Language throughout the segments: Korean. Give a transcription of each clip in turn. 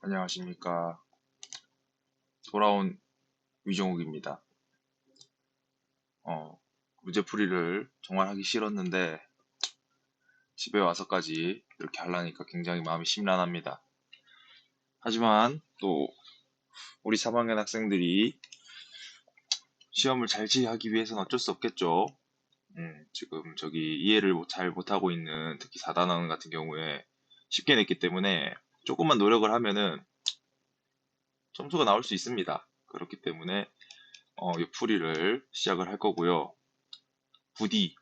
안녕하십니까. 돌아온 위종욱입니다. 문제풀이를 정말 하기 싫었는데 집에 와서까지 이렇게 하려니까 굉장히 마음이 심란합니다. 하지만 또 우리 3학년 학생들이 시험을 잘 지휘하기 위해서는 어쩔 수 없겠죠. 지금 저기 이해를 잘 못하고 있는 특히 4단원 같은 경우에 쉽게 냈기 때문에 조금만 노력을 하면은 점수가 나올 수 있습니다. 그렇기 때문에 이 풀이를 시작을 할 거고요. 부디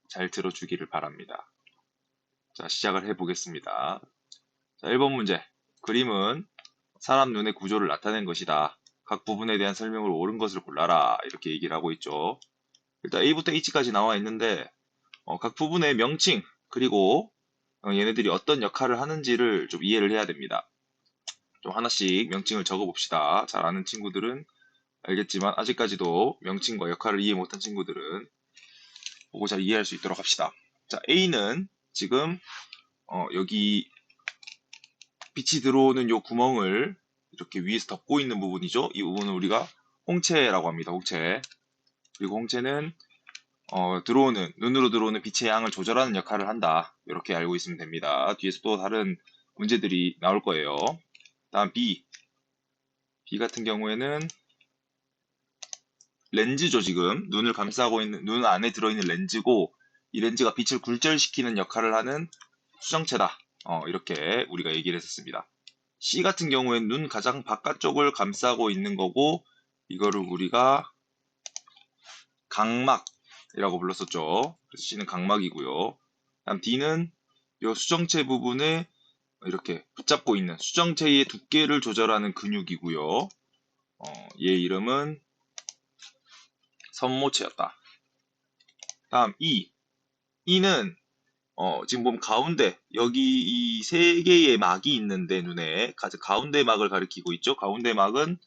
잘 들어주기를 바랍니다. 자, 시작을 해보겠습니다. 자, 1번 문제. 그림은 사람 눈의 구조를 나타낸 것이다. 각 부분에 대한 설명을 옳은 것을 골라라. 이렇게 얘기를 하고 있죠. 일단 A부터 H까지 나와 있는데 각 부분의 명칭 그리고 얘네들이 어떤 역할을 하는지를 좀 이해를 해야 됩니다. 좀 하나씩 명칭을 적어 봅시다. 잘 아는 친구들은 알겠지만 아직까지도 명칭과 역할을 이해 못한 친구들은 보고 잘 이해할 수 있도록 합시다. 자, A는 지금 여기 빛이 들어오는 요 구멍을 이렇게 위에서 덮고 있는 부분이죠. 이 부분을 우리가 홍채라고 합니다. 홍채. 그리고 홍채는 눈으로 들어오는 빛의 양을 조절하는 역할을 한다. 이렇게 알고 있으면 됩니다. 뒤에서 또 다른 문제들이 나올 거예요. 다음 B. B 같은 경우에는 렌즈죠, 지금. 눈을 감싸고 있는, 눈 안에 들어있는 렌즈고, 이 렌즈가 빛을 굴절시키는 역할을 하는 수정체다. 이렇게 우리가 얘기를 했었습니다. C 같은 경우에는 눈 가장 바깥쪽을 감싸고 있는 거고 이거를 우리가 각막이라고 불렀었죠. 그래서 C는 각막이고요. 다음 D는 이 수정체 부분에 이렇게 붙잡고 있는 수정체의 두께를 조절하는 근육이고요. 얘 이름은 선모체였다. 다음 E. E는 지금 보면 가운데 여기 이 세 개의 막이 있는데 눈에 가운데 막을 가리키고 있죠. 가운데 막은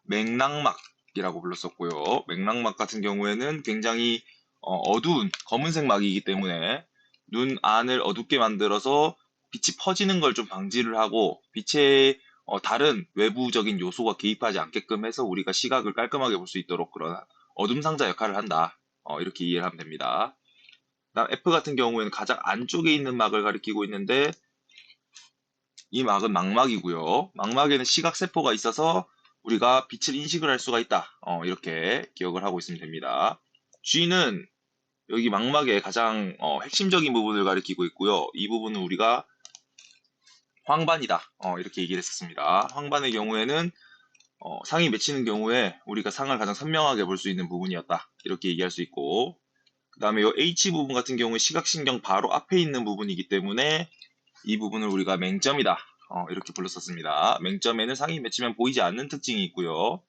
맥락막이라고 불렀었고요. 맥락막 같은 경우에는 굉장히 어두운 검은색 막이기 때문에 눈 안을 어둡게 만들어서 빛이 퍼지는 걸 좀 방지를 하고 빛의 다른 외부적인 요소가 개입하지 않게끔 해서 우리가 시각을 깔끔하게 볼 수 있도록 그런 어둠 상자 역할을 한다. 이렇게 이해를 하면 됩니다. 그다음 F 같은 경우에는 가장 안쪽에 있는 막을 가리키고 있는데 이 막은 망막이고요. 망막에는 시각세포가 있어서 우리가 빛을 인식을 할 수가 있다. 이렇게 기억을 하고 있으면 됩니다. G는 여기 망막의 가장 핵심적인 부분을 가리키고 있고요. 이 부분은 우리가 황반이다. 이렇게 얘기를 했었습니다. 황반의 경우에는 상이 맺히는 경우에 우리가 상을 가장 선명하게 볼 수 있는 부분이었다. 이렇게 얘기할 수 있고 그 다음에 이 H 부분 같은 경우에 시각신경 바로 앞에 있는 부분이기 때문에 이 부분을 우리가 맹점이다. 이렇게 불렀었습니다. 맹점에는 상이 맺히면 보이지 않는 특징이 있고요.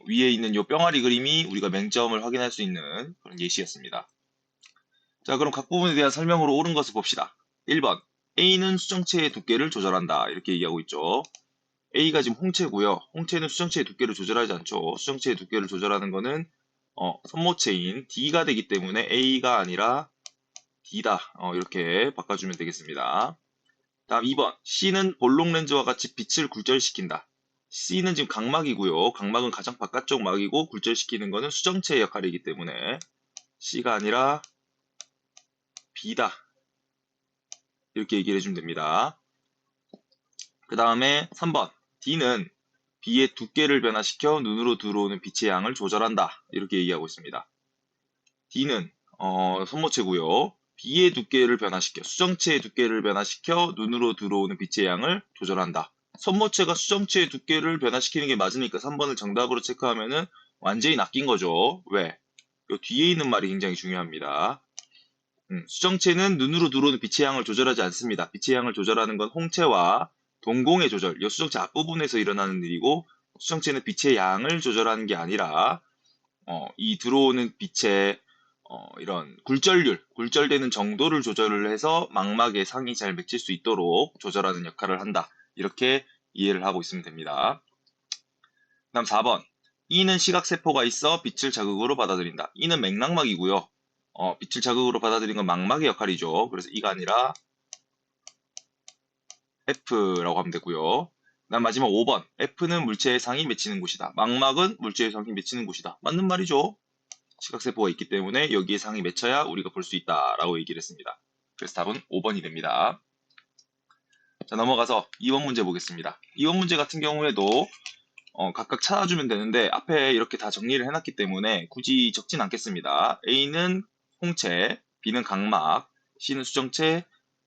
위에 있는 이 뿅아리 그림이 우리가 맹점을 확인할 수 있는 그런 예시였습니다. 자, 그럼 각 부분에 대한 설명으로 옳은 것을 봅시다. 1번. A는 수정체의 두께를 조절한다. 이렇게 얘기하고 있죠. A가 지금 홍채고요. 홍채는 수정체의 두께를 조절하지 않죠. 수정체의 두께를 조절하는 거는 선모체인 D가 되기 때문에 A가 아니라 D다. 이렇게 바꿔주면 되겠습니다. 다음 2번. C는 볼록 렌즈와 같이 빛을 굴절시킨다. C는 지금 각막이고요. 각막은 가장 바깥쪽 막이고 굴절시키는 것은 수정체의 역할이기 때문에 C가 아니라 B다. 이렇게 얘기를 해주면 됩니다. 그 다음에 3번. D는 B의 두께를 변화시켜 눈으로 들어오는 빛의 양을 조절한다. 이렇게 얘기하고 있습니다. D는 손모체고요. B의 두께를 변화시켜 수정체의 두께를 변화시켜 눈으로 들어오는 빛의 양을 조절한다. 손모체가 수정체의 두께를 변화시키는 게 맞으니까 3번을 정답으로 체크하면은 완전히 낚인 거죠. 왜? 요 뒤에 있는 말이 굉장히 중요합니다. 수정체는 눈으로 들어오는 빛의 양을 조절하지 않습니다. 빛의 양을 조절하는 건 홍채와 동공의 조절, 이 수정체 앞부분에서 일어나는 일이고 수정체는 빛의 양을 조절하는 게 아니라 이 들어오는 빛의 이런 굴절되는 정도를 조절을 해서 망막에 상이 잘 맺힐 수 있도록 조절하는 역할을 한다. 이렇게 이해를 하고 있으면 됩니다. 다음 4번. E는 시각세포가 있어 빛을 자극으로 받아들인다. E는 맥락막이고요. 빛을 자극으로 받아들이는 건 망막의 역할이죠. 그래서 E가 아니라 D다. 이렇게 얘기를 해주면 됩니다. 다음 5번. E는 시각세포가 있어 빛을 자극으로 받아들인다. E는 맥락막이고요. 빛을 자극으로 받아들이는 건 망막의 역할이죠. 그래서 E가 아니라 F라고 하면 되고요. 그다음 마지막 5번. F는 물체의 상이 맺히는 곳이다. 망막은 물체의 상이 맺히는 곳이다. 맞는 말이죠. 시각세포가 있기 때문에 여기에 상이 맺혀야 우리가 볼 수 있다라고 얘기를 했습니다. 그래서 답은 5번이 됩니다. 자, 넘어가서 2번 문제 보겠습니다. 2번 문제 같은 경우에도 각각 찾아주면 되는데 앞에 이렇게 다 정리를 해놨기 때문에 굳이 적진 않겠습니다. A는 홍채, B는 각막, C는 수정체,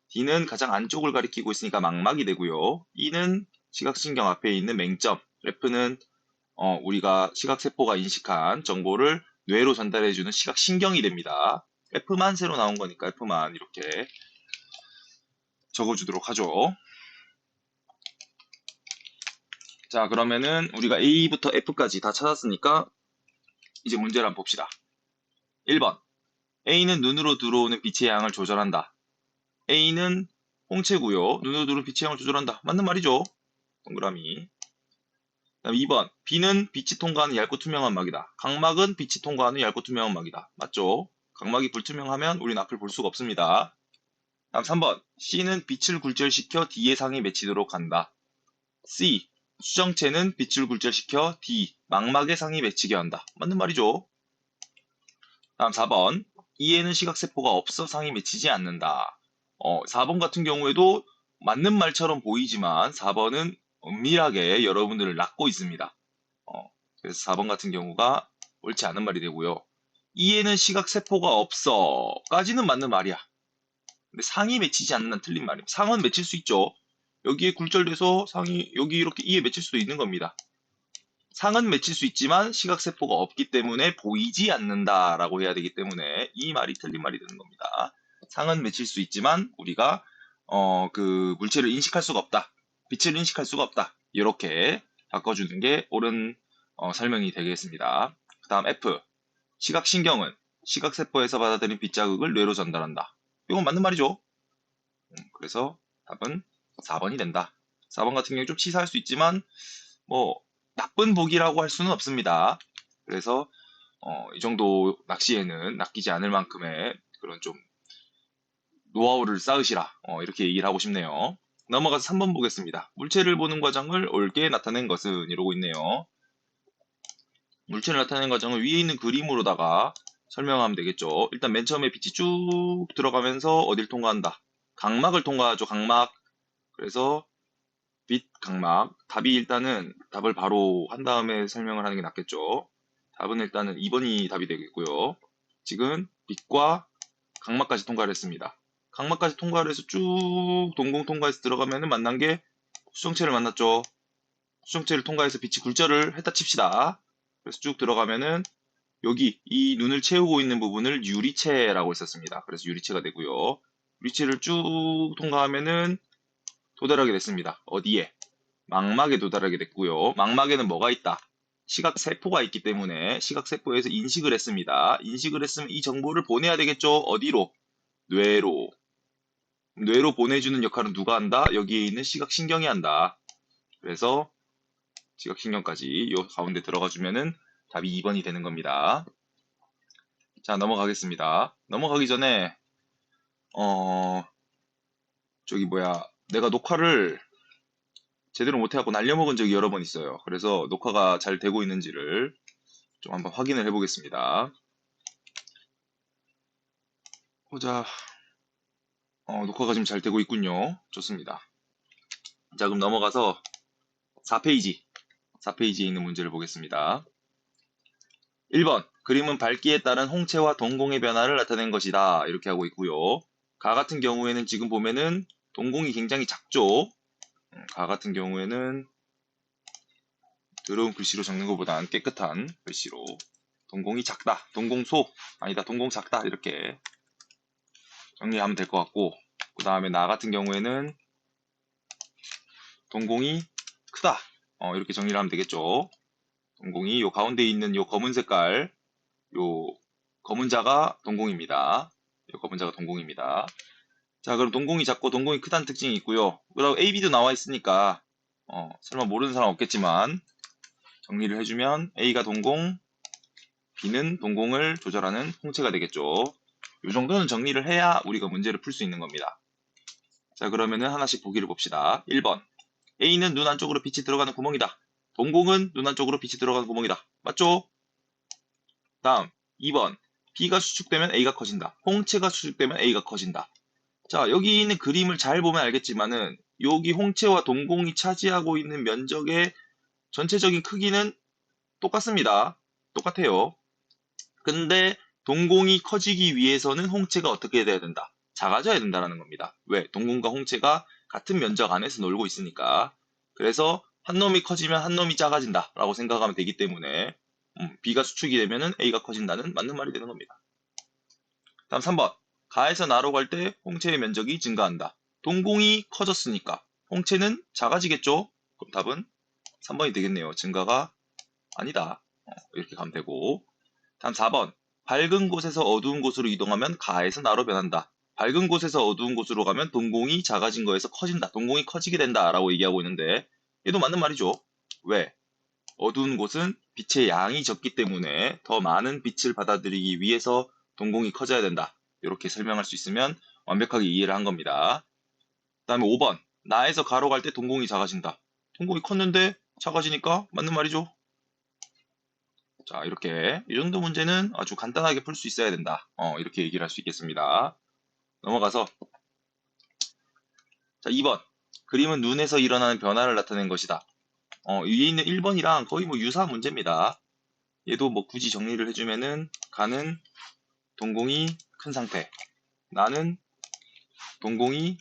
D는 가장 안쪽을 가리키고 있으니까 망막이 되고요. E는 시각신경 앞에 있는 맹점, F는 우리가 시각세포가 인식한 정보를 뇌로 전달해주는 시각신경이 됩니다. F만 새로 나온 거니까 F만 이렇게 적어주도록 하죠. 자, 그러면은 우리가 A부터 F까지 다 찾았으니까 이제 문제를 한번 봅시다. 1번. A는 눈으로 들어오는 빛의 양을 조절한다. A는 홍채고요. 눈으로 들어오는 빛의 양을 조절한다. 맞는 말이죠. 동그라미. 그다음 2번. B는 빛이 통과하는 얇고 투명한 막이다. 각막은 빛이 통과하는 얇고 투명한 막이다. 맞죠? 각막이 불투명하면 우리는 앞을 볼 수가 없습니다. 다음 3번. C는 빛을 굴절시켜 D의 상에 맺히도록 한다. C. 수정체는 빛을 굴절시켜 D, 망막의 상에 맺히게 한다. 맞는 말이죠. 다음 4번. E에는 시각세포가 없어 상이 맺히지 않는다. 4번 같은 경우에도 맞는 말처럼 보이지만 4번은 은밀하게 여러분들을 낚고 있습니다. 그래서 4번 같은 경우가 옳지 않은 말이 되고요. E에는 시각세포가 없어 까지는 맞는 말이야. 근데 상이 맺히지 않는 틀린 말입니다. 상은 맺힐 수 있죠. 여기에 굴절돼서 상이 여기 이렇게 E에 맺힐 수도 있는 겁니다. 상은 맺힐 수 있지만 시각세포가 없기 때문에 보이지 않는다라고 해야 되기 때문에 이 말이 틀린 말이 되는 겁니다. 상은 맺힐 수 있지만 우리가 그 물체를 인식할 수가 없다. 빛을 인식할 수가 없다. 이렇게 바꿔주는 게 옳은 설명이 되겠습니다. 그 다음 F. 시각신경은 시각세포에서 받아들인 빛자극을 뇌로 전달한다. 이건 맞는 말이죠. 그래서 답은 4번이 된다. 4번 같은 경우에 좀 치사할 수 있지만 뭐 나쁜 복이라고 할 수는 없습니다. 그래서 이 정도 낚시에는 낚이지 않을 만큼의 그런 좀 노하우를 쌓으시라 이렇게 얘기를 하고 싶네요. 넘어가서 3번 보겠습니다. 물체를 보는 과정을 옳게 나타낸 것은 이러고 있네요. 물체를 나타낸 과정을 위에 있는 그림으로다가 설명하면 되겠죠. 일단 맨 처음에 빛이 쭉 들어가면서 어딜 통과한다. 각막을 통과하죠. 각막. 그래서 빛, 각막. 답이 일단은 답을 바로 한 다음에 설명을 하는 게 낫겠죠. 답은 일단은 2번이 답이 되겠고요. 지금 빛과 각막까지 통과를 했습니다. 각막까지 통과를 해서 쭉 동공 통과해서 들어가면은 만난 게 수정체를 만났죠. 수정체를 통과해서 빛이 굴절을 했다 칩시다. 그래서 쭉 들어가면은 여기 이 눈을 채우고 있는 부분을 유리체라고 했었습니다. 그래서 유리체가 되고요. 유리체를 쭉 통과하면은 도달하게 됐습니다. 어디에? 망막에 도달하게 됐고요. 망막에는 뭐가 있다? 시각세포가 있기 때문에 시각세포에서 인식을 했습니다. 인식을 했으면 이 정보를 보내야 되겠죠? 어디로? 뇌로. 뇌로 보내주는 역할은 누가 한다? 여기에 있는 시각신경이 한다. 그래서 시각신경까지 요 가운데 들어가주면은 답이 2번이 되는 겁니다. 자, 넘어가겠습니다. 넘어가기 전에 저기 뭐야, 내가 녹화를 제대로 못해갖고 날려먹은 적이 여러 번 있어요. 그래서 녹화가 잘 되고 있는지를 좀 한번 확인을 해보겠습니다. 보자. 녹화가 지금 잘 되고 있군요. 좋습니다. 자, 그럼 넘어가서 4페이지에 있는 문제를 보겠습니다. 1번. 그림은 밝기에 따른 홍채와 동공의 변화를 나타낸 것이다. 이렇게 하고 있고요. 가 같은 경우에는 지금 보면은 동공이 굉장히 작죠. 가 같은 경우에는 더러운 글씨로 적는 것보단 깨끗한 글씨로 동공이 작다. 동공소 아니다. 동공 작다. 이렇게 정리하면 될 것 같고, 그 다음에 나 같은 경우에는 동공이 크다. 이렇게 정리를 하면 되겠죠. 동공이 요 가운데 있는 요 검은 색깔, 요 검은 자가 동공입니다. 요 검은 자가 동공입니다. 자, 그럼 동공이 작고 동공이 크다는 특징이 있고요. 그다음 A, B도 나와 있으니까 설마 모르는 사람 없겠지만 정리를 해주면 A가 동공, B는 동공을 조절하는 홍채가 되겠죠. 이 정도는 정리를 해야 우리가 문제를 풀 수 있는 겁니다. 자, 그러면은 하나씩 보기를 봅시다. 1번. A는 눈 안쪽으로 빛이 들어가는 구멍이다. 동공은 눈 안쪽으로 빛이 들어가는 구멍이다. 맞죠? 다음 2번. B가 수축되면 A가 커진다. 홍채가 수축되면 A가 커진다. 자, 여기 있는 그림을 잘 보면 알겠지만은 여기 홍채와 동공이 차지하고 있는 면적의 전체적인 크기는 똑같습니다. 똑같아요. 근데 동공이 커지기 위해서는 홍채가 어떻게 돼야 된다? 작아져야 된다는 겁니다. 왜? 동공과 홍채가 같은 면적 안에서 놀고 있으니까. 그래서 한 놈이 커지면 한 놈이 작아진다 라고 생각하면 되기 때문에 B가 수축이 되면 A가 커진다는 맞는 말이 되는 겁니다. 다음 3번. 가에서 나로 갈 때 홍채의 면적이 증가한다. 동공이 커졌으니까 홍채는 작아지겠죠? 그럼 답은 3번이 되겠네요. 증가가 아니다. 이렇게 가면 되고. 다음 4번. 밝은 곳에서 어두운 곳으로 이동하면 가에서 나로 변한다. 밝은 곳에서 어두운 곳으로 가면 동공이 작아진 거에서 커진다. 동공이 커지게 된다 라고 얘기하고 있는데 얘도 맞는 말이죠. 왜? 어두운 곳은 빛의 양이 적기 때문에 더 많은 빛을 받아들이기 위해서 동공이 커져야 된다. 이렇게 설명할 수 있으면 완벽하게 이해를 한 겁니다. 그 다음에 5번. 나에서 가로 갈 때 동공이 작아진다. 동공이 컸는데 작아지니까 맞는 말이죠. 자, 이렇게 이 정도 문제는 아주 간단하게 풀 수 있어야 된다. 이렇게 얘기를 할 수 있겠습니다. 넘어가서 자, 2번. 그림은 눈에서 일어나는 변화를 나타낸 것이다. 위에 있는 1번이랑 거의 뭐 유사한 문제입니다. 얘도 뭐 굳이 정리를 해주면은 가는 동공이 큰 상태, 나는 동공이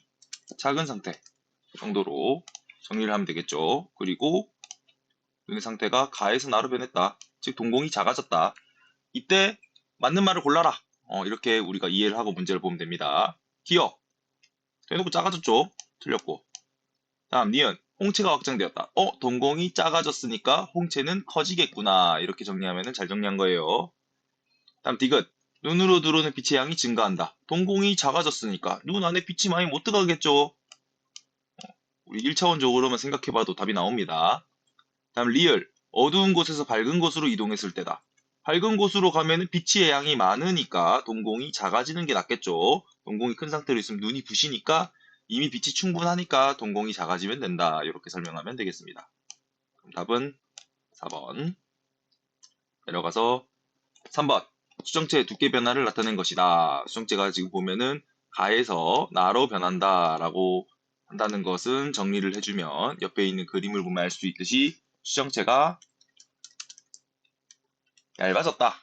작은 상태 정도로 정리를 하면 되겠죠. 그리고 눈의 상태가 가에서 나로 변했다. 즉 동공이 작아졌다. 이때 맞는 말을 골라라. 이렇게 우리가 이해를 하고 문제를 보면 됩니다. 기억. 대놓고 작아졌죠. 틀렸고. 다음 니은. 홍채가 확장되었다. 동공이 작아졌으니까 홍채는 커지겠구나. 이렇게 정리하면 잘 정리한 거예요. 다음 디귿. 눈으로 들어오는 빛의 양이 증가한다. 동공이 작아졌으니까 눈 안에 빛이 많이 못 들어가겠죠. 우리 1차원적으로만 생각해봐도 답이 나옵니다. 다음 리을. 어두운 곳에서 밝은 곳으로 이동했을 때다. 밝은 곳으로 가면 빛의 양이 많으니까 동공이 작아지는 게 낫겠죠. 동공이 큰 상태로 있으면 눈이 부시니까 이미 빛이 충분하니까 동공이 작아지면 된다. 이렇게 설명하면 되겠습니다. 그럼 답은 4번. 내려가서 3번. 수정체의 두께 변화를 나타낸 것이다. 수정체가 지금 보면은 가에서 나로 변한다라고 한다는 것은 정리를 해주면 옆에 있는 그림을 보면 알 수 있듯이 수정체가 얇아졌다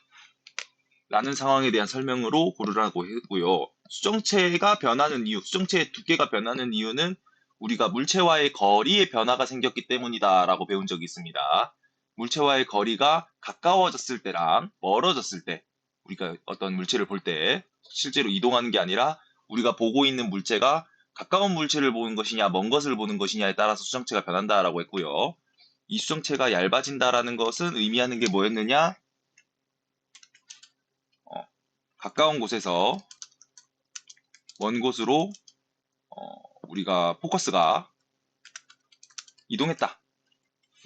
라는 상황에 대한 설명으로 고르라고 했고요. 수정체가 변하는 이유, 수정체의 두께가 변하는 이유는 우리가 물체와의 거리의 변화가 생겼기 때문이다 라고 배운 적이 있습니다. 물체와의 거리가 가까워졌을 때랑 멀어졌을 때 우리가 어떤 물체를 볼 때 실제로 이동하는 게 아니라 우리가 보고 있는 물체가 가까운 물체를 보는 것이냐 먼 것을 보는 것이냐에 따라서 수정체가 변한다라고 했고요. 이 수정체가 얇아진다라는 것은 의미하는 게 뭐였느냐? 가까운 곳에서 먼 곳으로 우리가 포커스가 이동했다.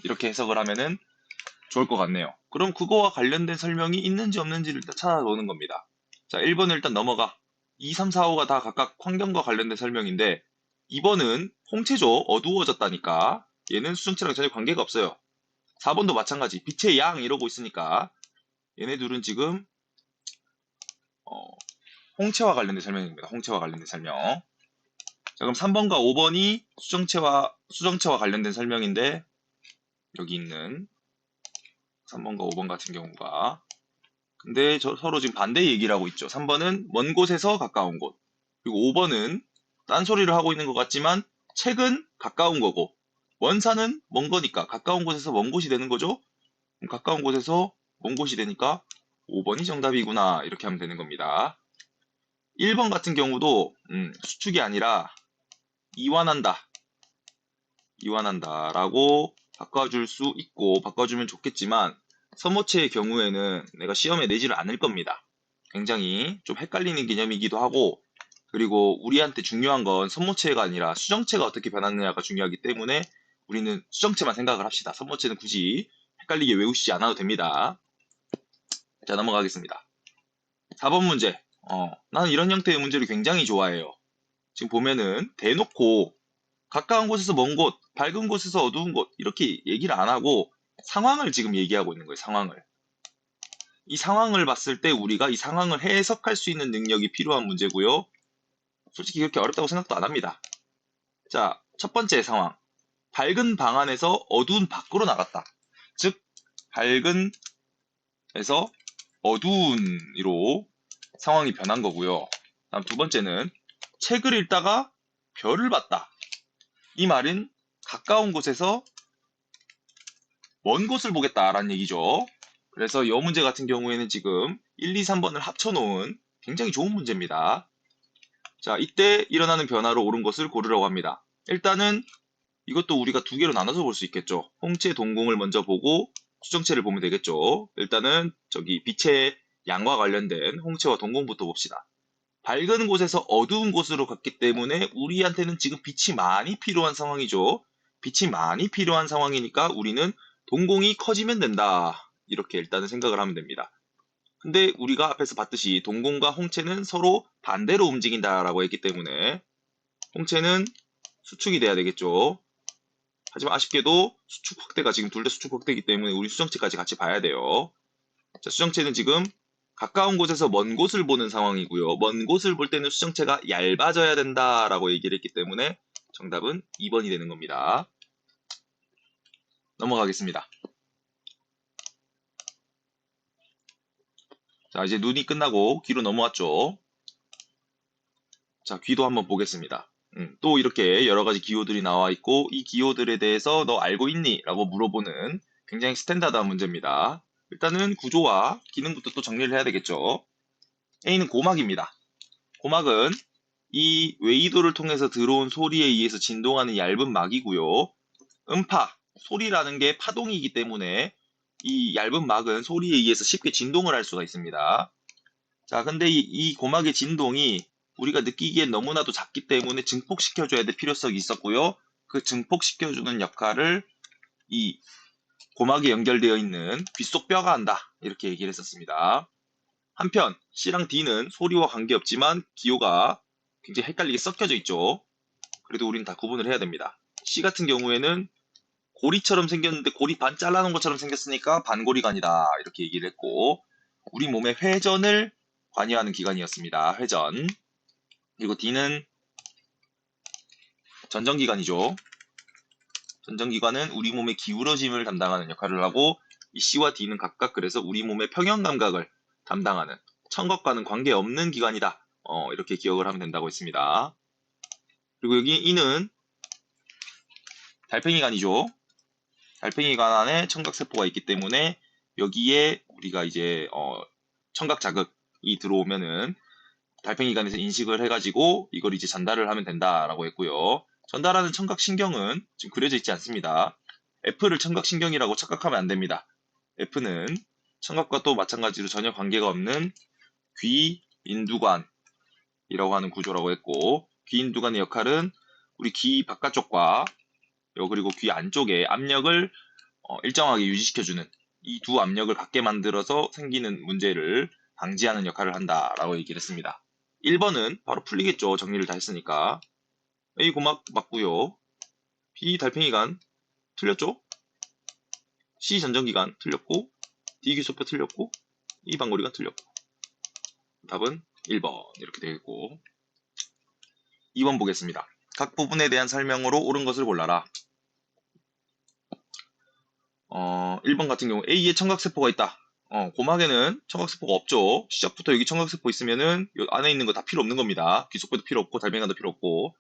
이렇게 해석을 하면은 좋을 것 같네요. 그럼 그거와 관련된 설명이 있는지 없는지를 일단 찾아보는 겁니다. 자, 1번은 일단 넘어가. 2, 3, 4, 5가 다 각각 환경과 관련된 설명인데 2번은 홍채죠. 어두워졌다니까 얘는 수정체랑 전혀 관계가 없어요. 4번도 마찬가지. 빛의 양 이러고 있으니까 얘네 둘은 지금 홍채와 관련된 설명입니다. 홍채와 관련된 설명. 자, 그럼 3번과 5번이 수정체와 관련된 설명인데 여기 있는 3번과 5번 같은 경우가 근데 서로 지금 반대 얘기를 하고 있죠. 3번은 먼 곳에서 가까운 곳 그리고 5번은 딴소리를 하고 있는 것 같지만 책은 가까운 거고 원산은 먼 거니까 가까운 곳에서 먼 곳이 되는 거죠. 그럼 가까운 곳에서 먼 곳이 되니까 5번이 정답이구나 이렇게 하면 되는 겁니다. 1번 같은 경우도 수축이 아니라 이완한다 라고 바꿔줄 수 있고 바꿔주면 좋겠지만 선모체의 경우에는 내가 시험에 내지를 않을 겁니다. 굉장히 좀 헷갈리는 개념이기도 하고 그리고 우리한테 중요한 건 선모체가 아니라 수정체가 어떻게 변하느냐가 중요하기 때문에 우리는 수정체만 생각을 합시다. 선모체는 굳이 헷갈리게 외우시지 않아도 됩니다. 자, 넘어가겠습니다. 4번 문제. 나는 이런 형태의 문제를 굉장히 좋아해요. 지금 보면은 대놓고 가까운 곳에서 먼 곳, 밝은 곳에서 어두운 곳 이렇게 얘기를 안 하고 상황을 지금 얘기하고 있는 거예요. 상황을. 이 상황을 봤을 때 우리가 이 상황을 해석할 수 있는 능력이 필요한 문제고요. 솔직히 그렇게 어렵다고 생각도 안 합니다. 자, 첫 번째 상황. 밝은 방 안에서 어두운 밖으로 나갔다. 즉, 밝은에서 어두운으로 상황이 변한 거고요. 다음 두 번째는 책을 읽다가 별을 봤다. 이 말은 가까운 곳에서 먼 곳을 보겠다라는 얘기죠. 그래서 이 문제 같은 경우에는 지금 1, 2, 3번을 합쳐놓은 굉장히 좋은 문제입니다. 자, 이때 일어나는 변화로 옳은 것을 고르라고 합니다. 일단은 이것도 우리가 두 개로 나눠서 볼 수 있겠죠. 홍채 동공을 먼저 보고 수정체를 보면 되겠죠. 일단은 저기 빛의 양과 관련된 홍채와 동공부터 봅시다. 밝은 곳에서 어두운 곳으로 갔기 때문에 우리한테는 지금 빛이 많이 필요한 상황이죠. 빛이 많이 필요한 상황이니까 우리는 동공이 커지면 된다. 이렇게 일단은 생각을 하면 됩니다. 근데 우리가 앞에서 봤듯이 동공과 홍채는 서로 반대로 움직인다라고 했기 때문에 홍채는 수축이 돼야 되겠죠. 하지만 아쉽게도 수축 확대가 지금 둘 다 수축 확대이기 때문에 우리 수정체까지 같이 봐야 돼요. 자, 수정체는 지금 가까운 곳에서 먼 곳을 보는 상황이고요. 먼 곳을 볼 때는 수정체가 얇아져야 된다라고 얘기를 했기 때문에 정답은 2번이 되는 겁니다. 넘어가겠습니다. 자, 이제 눈이 끝나고 귀로 넘어왔죠. 자, 귀도 한번 보겠습니다. 또 이렇게 여러 가지 기호들이 나와 있고 이 기호들에 대해서 너 알고 있니? 라고 물어보는 굉장히 스탠다드한 문제입니다. 일단은 구조와 기능부터 또 정리를 해야 되겠죠. A는 고막입니다. 고막은 이 웨이도를 통해서 들어온 소리에 의해서 진동하는 얇은 막이고요. 음파, 소리라는 게 파동이기 때문에 이 얇은 막은 소리에 의해서 쉽게 진동을 할 수가 있습니다. 자, 근데 이 고막의 진동이 우리가 느끼기엔 너무나도 작기 때문에 증폭시켜줘야 될 필요성이 있었고요. 그 증폭시켜주는 역할을 이 고막에 연결되어 있는 귓속뼈가 한다. 이렇게 얘기를 했었습니다. 한편 C랑 D는 소리와 관계없지만 기호가 굉장히 헷갈리게 섞여져 있죠. 그래도 우리는 다 구분을 해야 됩니다. C 같은 경우에는 고리처럼 생겼는데 고리 반 잘라놓은 것처럼 생겼으니까 반고리관이다. 이렇게 얘기를 했고 우리 몸의 회전을 관여하는 기관이었습니다. 회전. 그리고 D는 전정기관이죠. 전정기관은 우리 몸의 기울어짐을 담당하는 역할을 하고 이 C와 D는 각각 그래서 우리 몸의 평형 감각을 담당하는 청각과는 관계없는 기관이다. 이렇게 기억을 하면 된다고 했습니다. 그리고 여기 E는 달팽이관이죠. 달팽이관 안에 청각세포가 있기 때문에 여기에 우리가 이제 청각 자극이 들어오면은 달팽이관에서 인식을 해가지고 이걸 이제 전달을 하면 된다라고 했고요. 전달하는 청각신경은 지금 그려져 있지 않습니다. F를 청각신경이라고 착각하면 안 됩니다. F는 청각과 또 마찬가지로 전혀 관계가 없는 귀인두관이라고 하는 구조라고 했고 귀인두관의 역할은 우리 귀 바깥쪽과 그리고 귀 안쪽에 압력을 일정하게 유지시켜주는 이 두 압력을 같게 만들어서 생기는 문제를 방지하는 역할을 한다라고 얘기를 했습니다. 1번은 바로 풀리겠죠. 정리를 다 했으니까. A 고막 맞고요. B 달팽이관 틀렸죠? C 전정기관 틀렸고 D 귀소뼈 틀렸고 E 방고리관 틀렸고 답은 1번 이렇게 되겠고 2번 보겠습니다. 각 부분에 대한 설명으로 옳은 것을 골라라. 1번 같은 경우 A에 청각세포가 있다. 고막에는 청각세포가 없죠. 시작부터 여기 청각세포 있으면은 이 안에 있는 거 다 필요 없는 겁니다. 귀속뼈도 필요 없고 달팽이관도 필요 없고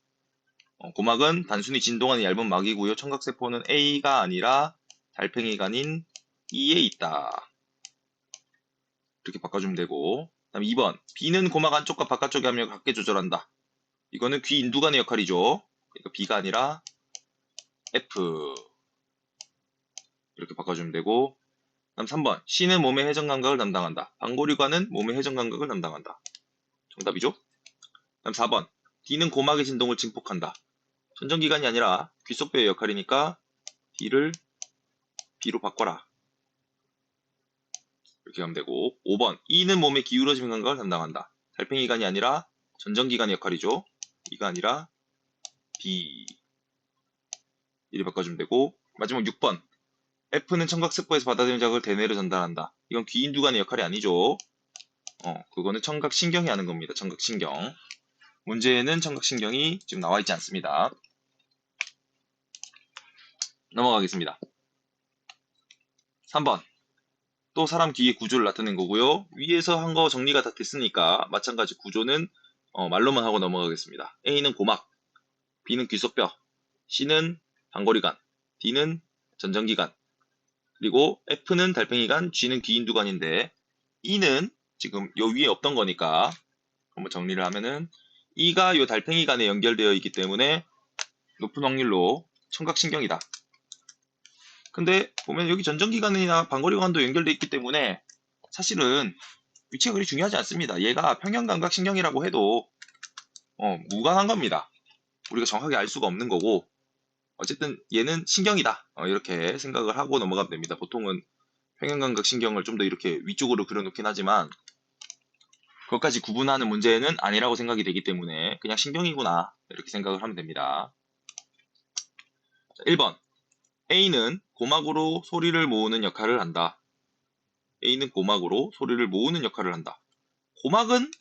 고막은 단순히 진동하는 얇은 막이고요. 청각세포는 A가 아니라 달팽이관인 E에 있다. 이렇게 바꿔주면 되고 그다음 2번 B는 고막 안쪽과 바깥쪽의 압력을 같게 조절한다. 이거는 귀 인두관의 역할이죠. 그러니까 B가 아니라 F 이렇게 바꿔주면 되고 그다음 3번 C는 몸의 회전 감각을 담당한다. 방고리관은 몸의 회전 감각을 담당한다. 정답이죠. 그다음 4번 D는 고막의 진동을 증폭한다. 전정기관이 아니라 귓속뼈의 역할이니까 D를 B로 바꿔라. 이렇게 하면 되고 5번 E는 몸의 기울어짐 감각을 담당한다. 달팽이관이 아니라 전정기관의 역할이죠. B가 아니라 B 이렇게 바꿔주면 되고, 마지막 6번 F는 청각세포에서 받아들인 자극을 대뇌로 전달한다. 이건 귀인두간의 역할이 아니죠. 그거는 청각신경이 하는 겁니다. 청각신경. 문제에는 청각신경이 지금 나와 있지 않습니다. 넘어가겠습니다. 3번. 또 사람 귀의 구조를 나타낸 거고요. 위에서 한 거 정리가 다 됐으니까 마찬가지 구조는 말로만 하고 넘어가겠습니다. A는 고막, B는 귀속뼈, C는 방거리관, D는 전정기관, 그리고 F는 달팽이관, G는 귀인두관인데 E는 지금 요 위에 없던 거니까 한번 정리를 하면은 E가 요 달팽이관에 연결되어 있기 때문에 높은 확률로 청각신경이다. 근데 보면 여기 전정기관이나 방거리관도 연결되어 있기 때문에 사실은 위치가 그리 중요하지 않습니다. 얘가 평형감각신경이라고 해도 무관한 겁니다. 우리가 정확하게 알 수가 없는 거고, 어쨌든 얘는 신경이다, 이렇게 생각을 하고 넘어가면 됩니다. 보통은 평형감각신경을 좀 더 이렇게 위쪽으로 그려놓긴 하지만 그것까지 구분하는 문제는 아니라고 생각이 되기 때문에 그냥 신경이구나 이렇게 생각을 하면 됩니다. 자, 1번 A는 고막으로 소리를 모으는 역할을 한다. A는 고막으로 소리를 모으는 역할을 한다. 고막은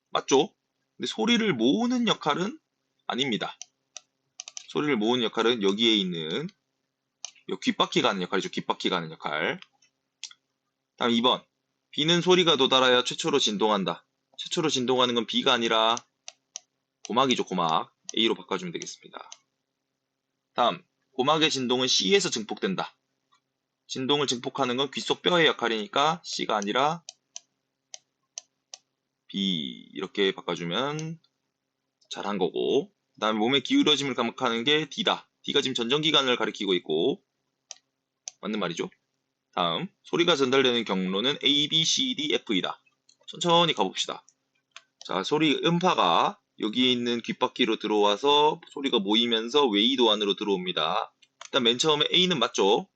맞죠? 근데 소리를 모으는 역할은 아닙니다. 소리를 모으는 역할은 여기에 있는 요 귓바퀴가 하는 역할이죠. 귓바퀴가 하는 역할. 다음 2번 B는 소리가 도달하여 최초로 진동한다. 최초로 진동하는 건 B가 아니라 고막이죠. 고막. A로 바꿔주면 되겠습니다. 다음 고막의 진동은 C에서 증폭된다. 진동을 증폭하는 건 귓속뼈의 역할이니까 C가 아니라 B 이렇게 바꿔주면 잘한 거고, 그 다음에 몸의 기울어짐을 감각하는 게 D다. D가 지금 전정기관을 가리키고 있고 맞는 말이죠. 다음 소리가 전달되는 경로는 A, B, C, D, F이다. 천천히 가봅시다. 자, 소리 음파가 여기 있는 귓바퀴로 들어와서 소리가 모이면서 웨이도 안으로 들어옵니다. 일단 맨 처음에 A는 맞죠?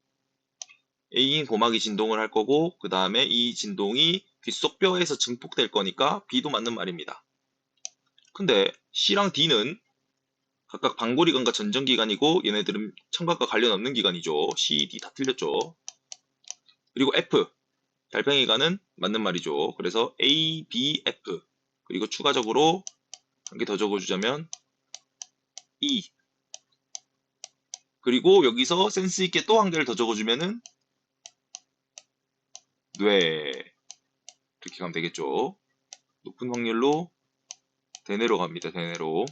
A인 고막이 진동을 할 거고 그 다음에 이 진동이 귓속뼈에서 증폭될 거니까 B도 맞는 말입니다. 근데 C랑 D는 각각 방골이관과 전정기관이고 얘네들은 청각과 관련 없는 기관이죠. C, D 다 틀렸죠. 그리고 F, 달팽이관은 맞는 말이죠. 그래서 A, B, F 그리고 추가적으로 한 개 더 적어주자면 E, 그리고 여기서 센스 있게 또 한 개를 더 적어주면은 뇌, 이렇게 가면 되겠죠. 높은 확률로 대뇌로 갑니다. 대뇌로.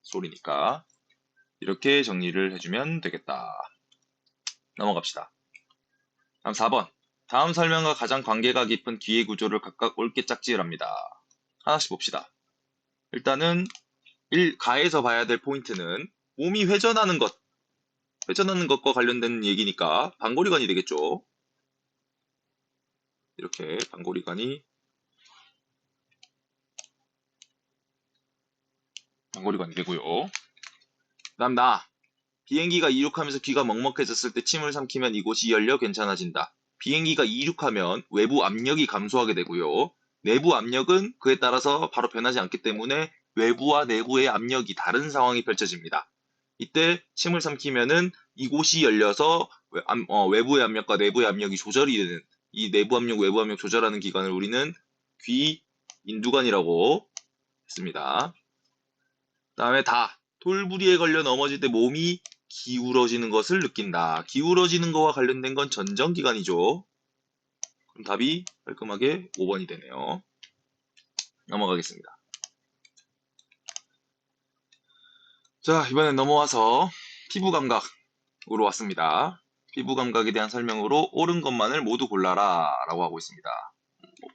소리니까 이렇게 정리를 해주면 되겠다. 넘어갑시다. 다음 4번. 다음 설명과 가장 관계가 깊은 귀의 구조를 각각 옳게 짝지을합니다. 하나씩 봅시다. 일단은 가에서 봐야 될 포인트는 몸이 회전하는 것과 관련된 얘기니까 방골이관이 되겠죠. 이렇게 방골이관이 되고요. 그 다음 비행기가 이륙하면서 귀가 먹먹해졌을 때 침을 삼키면 이곳이 열려 괜찮아진다. 비행기가 이륙하면 외부 압력이 감소하게 되고요. 내부 압력은 그에 따라서 바로 변하지 않기 때문에 외부와 내부의 압력이 다른 상황이 펼쳐집니다. 이때 침을 삼키면은 이곳이 열려서 외부의 압력과 내부의 압력이 조절이 되는, 이 내부 압력, 외부 압력 조절하는 기관을 우리는 귀 인두관이라고 했습니다. 다음에 돌부리에 걸려 넘어질 때 몸이 기울어지는 것을 느낀다. 기울어지는 거와 관련된 건 전정기관이죠. 그럼 답이 깔끔하게 5번이 되네요. 넘어가겠습니다. 자, 이번엔 넘어와서 피부 감각으로 왔습니다. 피부 감각에 대한 설명으로 옳은 것만을 모두 골라라 라고 하고 있습니다.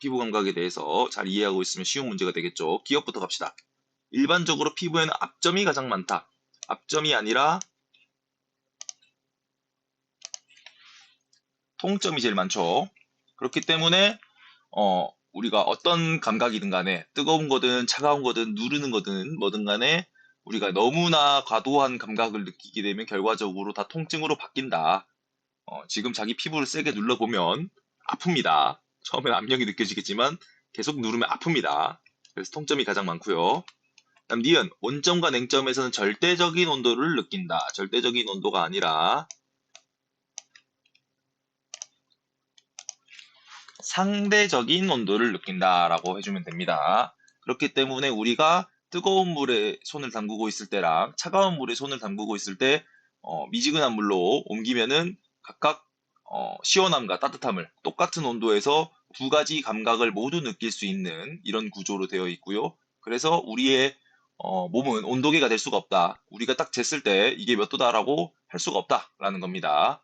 피부 감각에 대해서 잘 이해하고 있으면 쉬운 문제가 되겠죠. 기억부터 갑시다. 일반적으로 피부에는 앞점이 가장 많다. 앞점이 아니라 통점이 제일 많죠. 그렇기 때문에 우리가 어떤 감각이든 간에 뜨거운 거든 차가운 거든 누르는 거든 뭐든 간에 우리가 너무나 과도한 감각을 느끼게 되면 결과적으로 다 통증으로 바뀐다. 지금 자기 피부를 세게 눌러보면 아픕니다. 처음엔 압력이 느껴지겠지만 계속 누르면 아픕니다. 그래서 통점이 가장 많고요. 다음 니은 온점과 냉점에서는 절대적인 온도를 느낀다. 절대적인 온도가 아니라 상대적인 온도를 느낀다라고 해주면 됩니다. 그렇기 때문에 우리가 뜨거운 물에 손을 담그고 있을 때랑 차가운 물에 손을 담그고 있을 때 미지근한 물로 옮기면은 각각 시원함과 따뜻함을 똑같은 온도에서 두 가지 감각을 모두 느낄 수 있는 이런 구조로 되어 있고요. 그래서 우리의 몸은 온도계가 될 수가 없다. 우리가 딱 쟀을 때 이게 몇 도다라고 할 수가 없다라는 겁니다.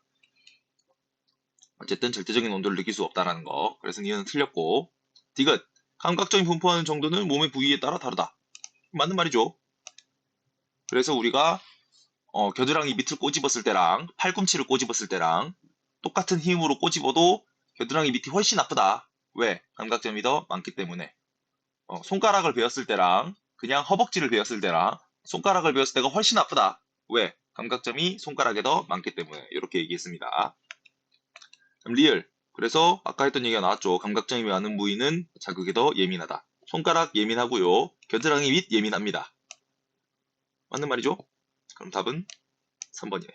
어쨌든 절대적인 온도를 느낄 수 없다라는 거. 그래서 니은 틀렸고. 디귿. 감각적인 분포하는 정도는 몸의 부위에 따라 다르다. 맞는 말이죠. 그래서 우리가 겨드랑이 밑을 꼬집었을 때랑 팔꿈치를 꼬집었을 때랑 똑같은 힘으로 꼬집어도 겨드랑이 밑이 훨씬 아프다. 왜? 감각점이 더 많기 때문에. 손가락을 베었을 때랑 그냥 허벅지를 베었을 때랑 손가락을 베었을 때가 훨씬 아프다. 왜? 감각점이 손가락에 더 많기 때문에. 이렇게 얘기했습니다. 리을. 그래서 아까 했던 얘기가 나왔죠. 감각점이 많은 부위는 자극에 더 예민하다. 손가락 예민하고요. 겨드랑이 밑 예민합니다. 맞는 말이죠? 그럼 답은 3번이네.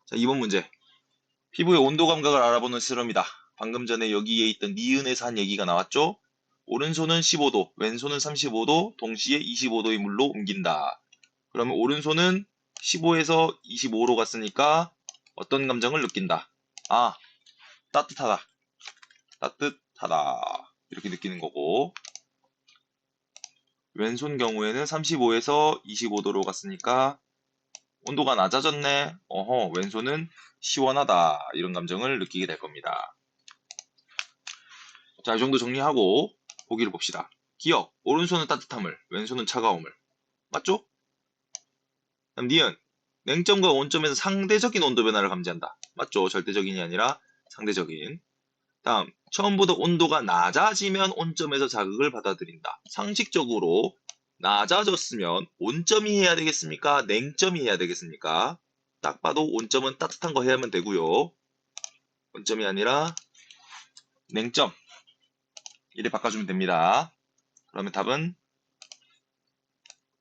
자, 2번 문제. 피부의 온도 감각을 알아보는 실험이다. 방금 전에 여기에 있던 니은에서 한 얘기가 나왔죠? 오른손은 15도, 왼손은 35도, 동시에 25도의 물로 옮긴다. 그러면 오른손은 15에서 25로 갔으니까 어떤 감정을 느낀다? 아, 따뜻하다. 따뜻하다. 이렇게 느끼는 거고, 왼손 경우에는 35에서 25도로 갔으니까 온도가 낮아졌네. 어허, 왼손은 시원하다. 이런 감정을 느끼게 될 겁니다. 자, 이 정도 정리하고 보기를 봅시다. 기억, 오른손은 따뜻함을, 왼손은 차가움을. 맞죠? 다음 니은, 냉점과 온점에서 상대적인 온도 변화를 감지한다. 맞죠? 절대적인이 아니라 상대적인. 다음, 처음보다 온도가 낮아지면 온점에서 자극을 받아들인다. 상식적으로 낮아졌으면 온점이 해야 되겠습니까? 냉점이 해야 되겠습니까? 딱 봐도 온점은 따뜻한 거 해야만 되고요. 온점이 아니라 냉점. 이래 바꿔주면 됩니다. 그러면 답은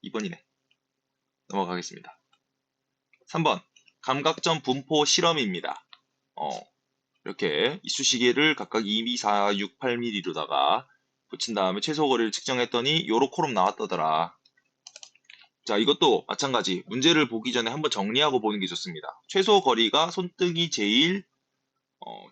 2번이네. 넘어가겠습니다. 3번, 감각점 분포 실험입니다. 이렇게 이쑤시개를 각각 2, 4, 6, 8mm로다가 붙인 다음에 최소 거리를 측정했더니 요렇게럼 나왔다더라. 자, 이것도 마찬가지 문제를 보기 전에 한번 정리하고 보는 게 좋습니다. 최소 거리가 손등이 제일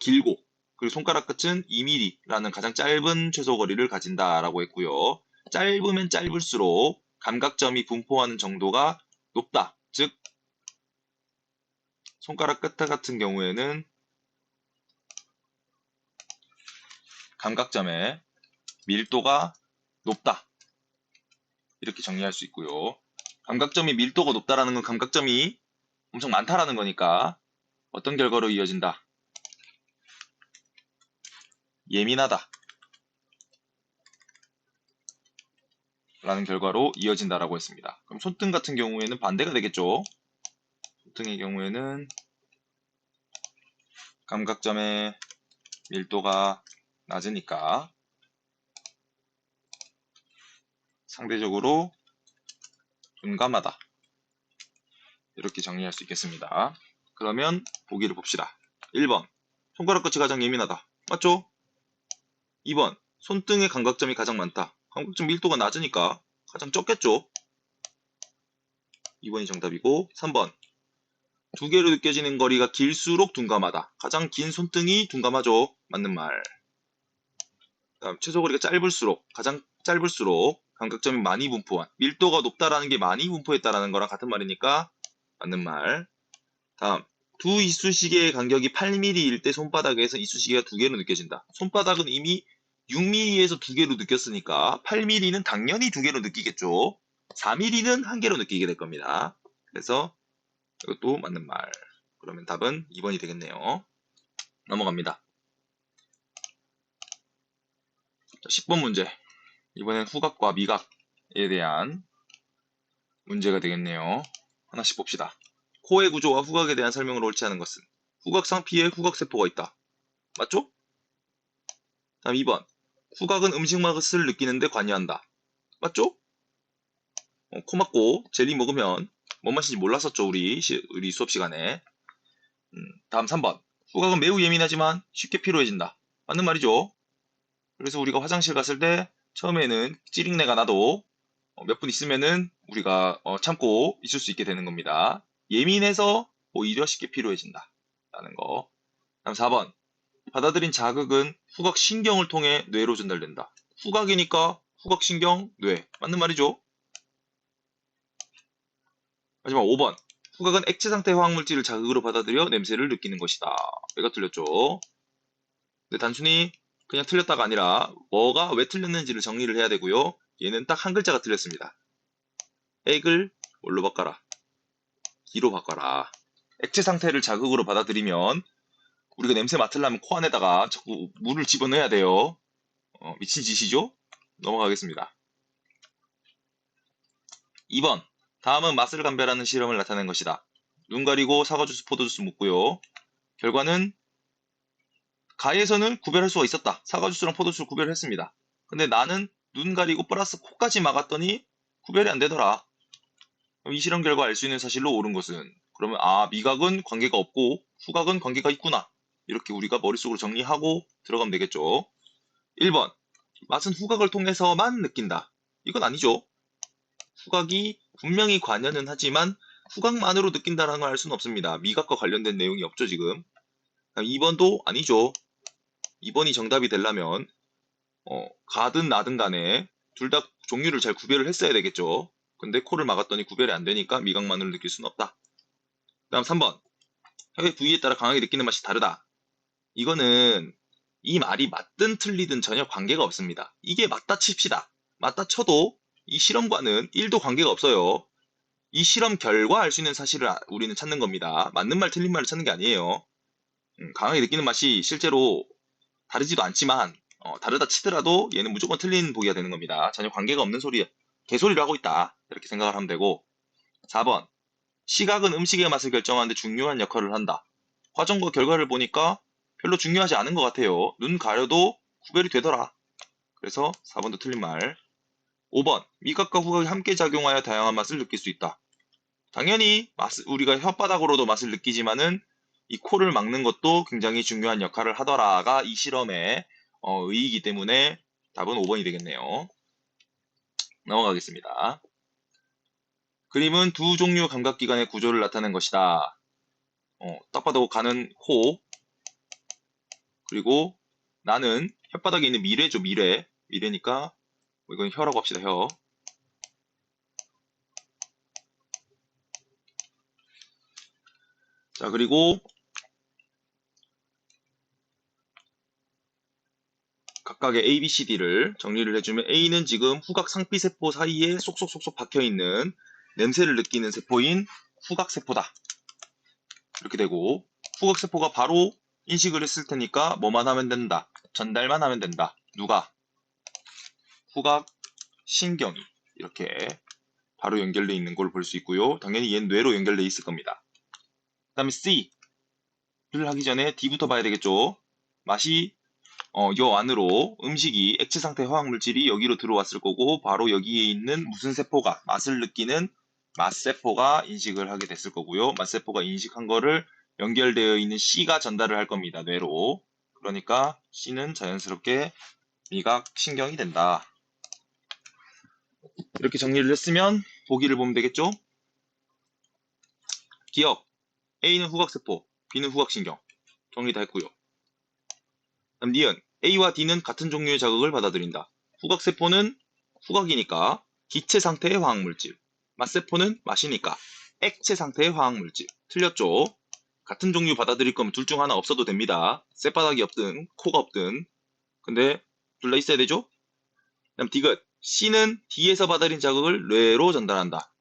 길고 그리고 손가락 끝은 2mm라는 가장 짧은 최소 거리를 가진다라고 했고요. 짧으면 짧을수록 감각점이 분포하는 정도가 높다. 즉 손가락 끝 같은 경우에는 감각점의 밀도가 높다. 이렇게 정리할 수 있고요. 감각점이 밀도가 높다라는 건 감각점이 엄청 많다라는 거니까 어떤 결과로 이어진다? 예민하다. 라는 결과로 이어진다라고 했습니다. 그럼 손등 같은 경우에는 반대가 되겠죠. 손등의 경우에는 감각점의 밀도가 낮으니까 상대적으로 둔감하다. 이렇게 정리할 수 있겠습니다. 그러면 보기를 봅시다. 1번, 손가락 끝이 가장 예민하다. 맞죠? 2번, 손등의 감각점이 가장 많다. 감각점 밀도가 낮으니까 가장 적겠죠? 2번이 정답이고, 3번, 두 개로 느껴지는 거리가 길수록 둔감하다. 가장 긴 손등이 둔감하죠? 맞는 말. 다음, 최소 거리가 가장 짧을수록 감각점이 많이 분포한, 밀도가 높다라는 게 많이 분포했다라는 거랑 같은 말이니까 맞는 말. 다음, 두 이쑤시개의 간격이 8mm일 때 손바닥에서 이쑤시개가 두 개로 느껴진다. 손바닥은 이미 6mm에서 두 개로 느꼈으니까 8mm는 당연히 두 개로 느끼겠죠. 4mm는 한 개로 느끼게 될 겁니다. 그래서 이것도 맞는 말. 그러면 답은 2번이 되겠네요. 넘어갑니다. 10번 문제. 이번엔 후각과 미각에 대한 문제가 되겠네요. 하나씩 봅시다. 코의 구조와 후각에 대한 설명을 옳지 않은 것은 후각 상피에 후각세포가 있다. 맞죠? 다음 2번. 후각은 음식 맛을 느끼는데 관여한다. 맞죠? 코 막고 젤리 먹으면 뭔 맛인지 몰랐었죠, 우리 수업 시간에. 다음 3번. 후각은 매우 예민하지만 쉽게 피로해진다. 맞는 말이죠. 그래서 우리가 화장실 갔을 때 처음에는 찌링내가 나도 몇 분 있으면은 우리가 참고 있을 수 있게 되는 겁니다. 예민해서 오히려 쉽게 피로해진다. 라는 거. 다음 4번. 받아들인 자극은 후각신경을 통해 뇌로 전달된다. 후각이니까 후각신경, 뇌. 맞는 말이죠. 마지막 5번. 후각은 액체 상태 화학물질을 자극으로 받아들여 냄새를 느끼는 것이다. 얘가 틀렸죠. 근데 단순히 그냥 틀렸다가 아니라 뭐가 왜 틀렸는지를 정리를 해야 되고요. 얘는 딱 한 글자가 틀렸습니다. 액을 뭘로 바꿔라? 기로 바꿔라. 액체 상태를 자극으로 받아들이면 우리가 냄새 맡으려면 코 안에다가 자꾸 물을 집어넣어야 돼요. 미친 짓이죠? 넘어가겠습니다. 2번. 다음은 맛을 감별하는 실험을 나타낸 것이다. 눈 가리고 사과주스, 포도주스 묻고요. 결과는 가에서는 구별할 수가 있었다. 사과주스랑 포도주스를 구별했습니다. 근데 나는 눈 가리고 플러스 코까지 막았더니 구별이 안 되더라. 이 실험 결과 알 수 있는 사실로 옳은 것은, 그러면 미각은 관계가 없고 후각은 관계가 있구나. 이렇게 우리가 머릿속으로 정리하고 들어가면 되겠죠. 1번. 맛은 후각을 통해서만 느낀다. 이건 아니죠. 후각이 분명히 관여는 하지만 후각만으로 느낀다는 걸 알 수는 없습니다. 미각과 관련된 내용이 없죠, 지금. 2번도 아니죠. 2번이 정답이 되려면 가든 나든 간에 둘 다 종류를 잘 구별을 했어야 되겠죠. 근데 코를 막았더니 구별이 안 되니까 미각만으로 느낄 수는 없다. 다음 3번. 혀의 부위에 따라 강하게 느끼는 맛이 다르다. 이거는 이 말이 맞든 틀리든 전혀 관계가 없습니다. 이게 맞다 칩시다. 맞다 쳐도 이 실험과는 1도 관계가 없어요. 이 실험 결과 알 수 있는 사실을 우리는 찾는 겁니다. 맞는 말 틀린 말을 찾는 게 아니에요. 강하게 느끼는 맛이 실제로 다르지도 않지만 다르다 치더라도 얘는 무조건 틀린 보기가 되는 겁니다. 전혀 관계가 없는 소리, 개소리를 하고 있다. 이렇게 생각을 하면 되고. 4번. 시각은 음식의 맛을 결정하는 데 중요한 역할을 한다. 과정과 결과를 보니까 별로 중요하지 않은 것 같아요. 눈 가려도 구별이 되더라. 그래서 4번도 틀린 말. 5번. 미각과 후각이 함께 작용하여 다양한 맛을 느낄 수 있다. 당연히 우리가 혓바닥으로도 맛을 느끼지만은 이 코를 막는 것도 굉장히 중요한 역할을 하더라가 이 실험의 의의이기 때문에 답은 5번이 되겠네요. 넘어가겠습니다. 그림은 두 종류 감각기관의 구조를 나타낸 것이다. 딱 봐도 가는 코, 그리고 나는 혓바닥에 있는 미래죠, 미래. 미래니까 이건 혀라고 합시다, 혀. 자, 그리고 각각의 A, B, C, D를 정리를 해주면 A는 지금 후각 상피세포 사이에 쏙쏙쏙쏙 박혀있는 냄새를 느끼는 세포인 후각세포다. 이렇게 되고 후각세포가 바로 인식을 했을 테니까 뭐만 하면 된다. 전달만 하면 된다. 누가? 후각신경이 이렇게 바로 연결되어 있는 걸 볼 수 있고요. 당연히 얘는 뇌로 연결되어 있을 겁니다. 그 다음에 C를 하기 전에 D부터 봐야 되겠죠. 맛이 요 안으로 음식이 액체 상태 화학물질이 여기로 들어왔을 거고 바로 여기에 있는 무슨 세포가 맛을 느끼는 맛세포가 인식을 하게 됐을 거고요. 맛세포가 인식한 거를 연결되어 있는 C가 전달을 할 겁니다. 뇌로. 그러니까 C는 자연스럽게 미각신경이 된다. 이렇게 정리를 했으면 보기를 보면 되겠죠? 기억. A는 후각세포, B는 후각신경. 정리 다 했고요. 다음 니은. A와 D는 같은 종류의 자극을 받아들인다. 후각세포는 후각이니까 기체 상태의 화학물질. 맛세포는 맛이니까 액체 상태의 화학물질. 틀렸죠? 같은 종류 받아들일 거면 둘 중 하나 없어도 됩니다. 쌔바닥이 없든 코가 없든. 근데 둘 다 있어야 되죠? 다음 디귿. C는 D에서 받아들인 자극을 뇌로 전달한다.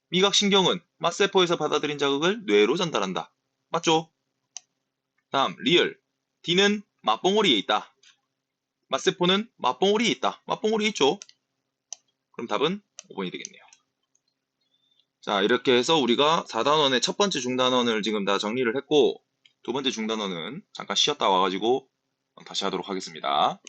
미각신경은 맛세포에서 받아들인 자극을 뇌로 전달한다. 맞죠? 다음 리을. D는 맛봉오리에 있다. 맛세포는 맛봉오리에 있다. 맛봉오리에 있죠? 그럼 답은 5번이 되겠네요. 자, 이렇게 해서 우리가 4단원의 첫 번째 중단원을 지금 다 정리를 했고 두 번째 중단원은 잠깐 쉬었다 와가지고 다시 하도록 하겠습니다.